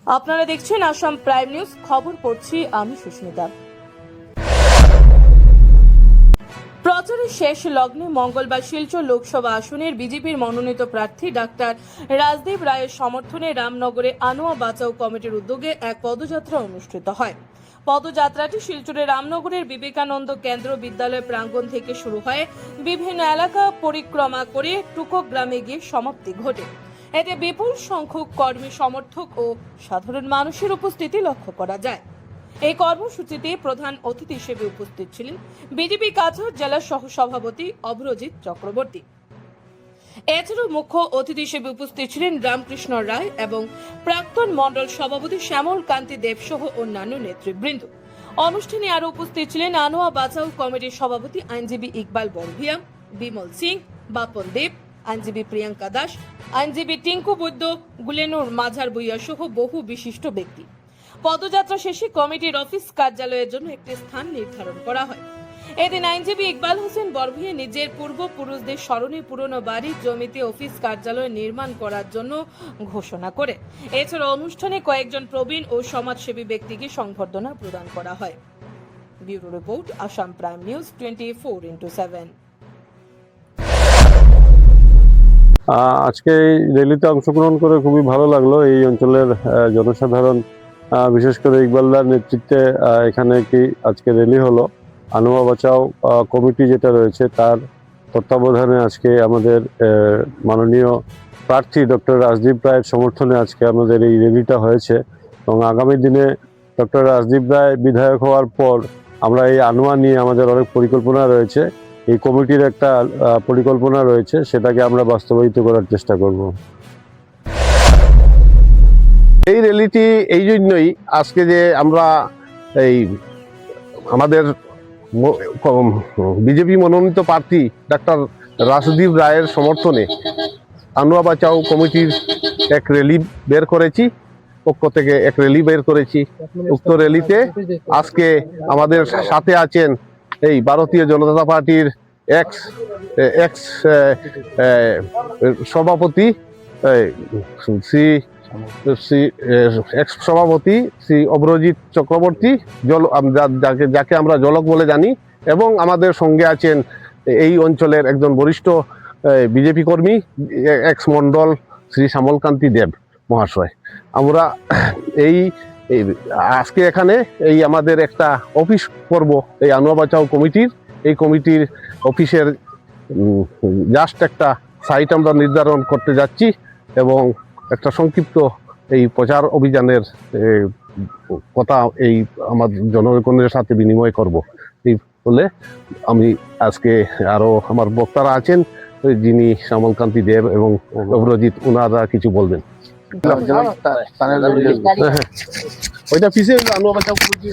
আপনারা দেখছেন Assam prime news. খবর পড়ছি আমি সুস্মিতা। প্রচারের শেষ লগ্নে মঙ্গলবার শিলচর লোকসভা আসনের বিজেপির মনোনীত প্রার্থী ডাক্তার রাজদীপ রায়ের সমর্থনে রামনগরে আনোয়া বাঁচাও কমিটির উদ্যোগে এক পদযাত্রা অনুষ্ঠিত হয়। পদযাত্রাটি শিলচরের রামনগরের বিবেকানন্দ কেন্দ্র বিদ্যালয় প্রাঙ্গণ থেকে শুরু হয়, বিভিন্ন এলাকা পরিক্রমা করে টুকো গ্রামে গিয়ে সমাপ্তি ঘটে। এতে বিপুল সংখ্যক কর্মী সমর্থক ও সাধারণ মানুষের উপস্থিতি লক্ষ্য করা যায়। এই কর্মসূচিতে প্রধান অতিথি হিসেবে উপস্থিত ছিলেন বিজেপি কাছাড় জেলা সহ সভাপতি অভ্রজিৎ চক্রবর্তী। এছাড়াও মুখ্য অতিথি হিসেবে উপস্থিত ছিলেন রামকৃষ্ণ রায় এবং প্রাক্তন মন্ডল সভাপতি শ্যামল কান্তি দেব সহ অন্যান্য নেতৃবৃন্দ। অনুষ্ঠানে আরও উপস্থিত ছিলেন আনোয়া বাঁচাও কমিটির সভাপতি আইনজীবী ইকবাল বড়ভিয়া, বিমল সিং, বাপন দেব, আইনজীবী প্রিয়াঙ্কা দাস, আইনজীবী টিঙ্কু বৈদ্য, গুলেনুর মাঝার বইয়া সহ বহু বিশিষ্ট ব্যক্তি। পদযাত্রা শেষে কমিটির অফিস কার্যালয়ের জন্য একটি স্থান নির্ধারণ করা হয়। এদিন আইনজীবী ইকবাল হোসেন বড়ভিয়া নিজের পূর্বপুরুষদের স্মরণে পুরনো বাড়ির জমিতে অফিস কার্যালয় নির্মাণ করার জন্য ঘোষণা করে। এছাড়া অনুষ্ঠানে কয়েকজন প্রবীণ ও সমাজসেবী ব্যক্তিকে সংবর্ধনা প্রদান করা হয়। Bureau report, Assam prime news 24x7। আজকে এই র্যালিতে অংশগ্রহণ করে খুবই ভালো লাগলো। এই অঞ্চলের জনসাধারণ, বিশেষ করে ইকবালদার নেতৃত্বে এখানে কি আজকে র্যালি হলো। আনোয়া বাঁচাও কমিটি যেটা রয়েছে তার তত্ত্বাবধানে আজকে আমাদের মাননীয় প্রার্থী ডক্টর রাজদীপ রায়ের সমর্থনে আজকে আমাদের এই র্যালিটা হয়েছে। এবং আগামী দিনে ডক্টর রাজদীপ রায় বিধায়ক হওয়ার পর আমরা এই আনোয়া নিয়ে আমাদের অনেক পরিকল্পনা রয়েছে। এই কমিটির একটা পরিকল্পনা রয়েছে, সেটাকে আমরা বাস্তবায়িত করার চেষ্টা করব। এই র্যালিটি এই জন্যই, আজকে যে আমরা এই আমাদের বিজেপি মনোনীত প্রার্থী ডাক্তার রাজদীপ রায়ের সমর্থনে আনোয়া বাঁচাও কমিটির এক র্যালি বের করেছি, পক্ষ থেকে এক র্যালি বের করেছি। উক্ত র্যালিতে আজকে আমাদের সাথে আছেন এই ভারতীয় জনতা পার্টির এক্স সভাপতি শ্রী অভ্রজিৎ চক্রবর্তী, যাকে আমরা জলক বলে জানি, এবং আমাদের সঙ্গে আছেন এই অঞ্চলের একজন বরিষ্ঠ বিজেপি কর্মী, এক্স মন্ডল শ্রী শ্যামল কান্তি দেব মহাশয়। আমরা এই আজকে এখানে এই আমাদের একটা অফিস করব এই আনোয়া বাঁচাও কমিটির। এই কমিটির অফিসের জাস্ট একটা সাইট আমরা নির্ধারণ করতে যাচ্ছি এবং একটা সংক্ষিপ্ত এই প্রচার অভিযানের কথা এই আমার জনগণের সাথে বিনিময় করব। এই বলে আমি আজকে আরো আমার বক্তারা আছেন, যিনি শ্যামল কান্তি দেব এবং অভ্রজিৎ, ওনারা কিছু বলবেন। ওইটা পিছিয়ে আনোয়া বাঁচাও কমিটি